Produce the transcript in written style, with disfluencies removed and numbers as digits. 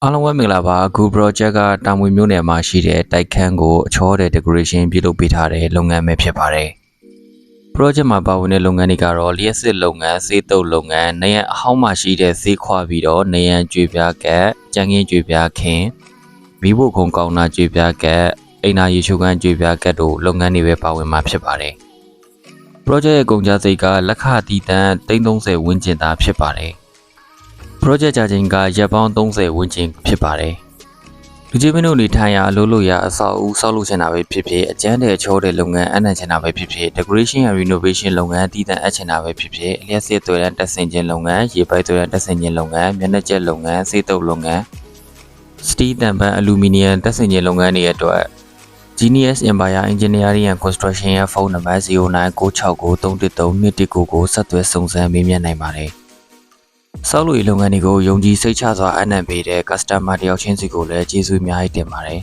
အားလုံးပဲမင်္ဂလာပါအခု project ကတာမွေမျိုးနယ်မှာရှိတဲ့တိုက်ခန်းကိုအချောတဲ့ decoration ပြုလုပ်ပေးထားတဲ့လုပ်ငန်းပဲဖြစ်ပါတယ် project မှာပါဝင်တဲ့လုပ်ငန်းတွေကတော့လျှက်စစ်လုပ်ငန်းစေးတုပ်လုပ်ငန်းနေရန်အဟောင်းမှာရှိတဲ့ဈေးခွာပြီးတော့နေရန်ကြွေပြားကက်ကြမ်းကင်းကြွေပြားခင်းမိဖို့ခုံကောင်းတာကြွေပြားကက်အိမ်နာရေချိုးခန်းကြွေပြားကက်တို့လုပ်ငန်းတွေပဲပါဝင်မှာဖြစ်ပါတယ် project ရဲ့ကုန်ကျစရိတ်ကလက်ခတီတန်330ဝန်းကျင်သာဖြစ်ပါတယ် project ကြာချိန်ကရက်ပေါင်း30ဝန်းကျင်ဖြစ်ပါတယ်လူကြီးမင်းတို့နေထိုင်ရာအလုပ်လုပ်ရာအဆောက်အဦဆောက်လုပ်ချင်တာပဲဖြစ်ဖြစ်အကျန်းတဲ့အချောတဲ့လုပ်ငန်းအနှံ့ချင်တာပဲဖြစ်ဖြစ် decoration and renovation လုပ်ငန်းတည်တံ့အပ်ချင်တာပဲဖြစ်ဖြစ်အလျက်စစ်သွေးတန်းတက်ဆင်ခြင်းလုပ်ငန်းရေပိုက်သွေးတန်းတက်ဆင်ခြင်းလုပ်ငန်းမျက်နှာကျက်လုပ်ငန်းစေးတုပ်လုပ်ငန်း steel တံပန်း aluminum တက်ဆင်ခြင်းလုပ်ငန်းတွေအတွက် Genius Empire Engineering and Construction ရဲ့ဖုန်းနံပါတ်0996931329ကိုဆက်သွယ်စုံစမ်းမေးမြန်းနိုင်ပါတယ်ဆောက်လုပ်ရေးလုပ်ငန်းတွေကိုယုံကြည်စိတ်ချစွာအနံ့ပေးတဲ့ customer တယောက်ချင်းစီကိုလည်းကျေးဇူးအများကြီးတင်ပါတယ်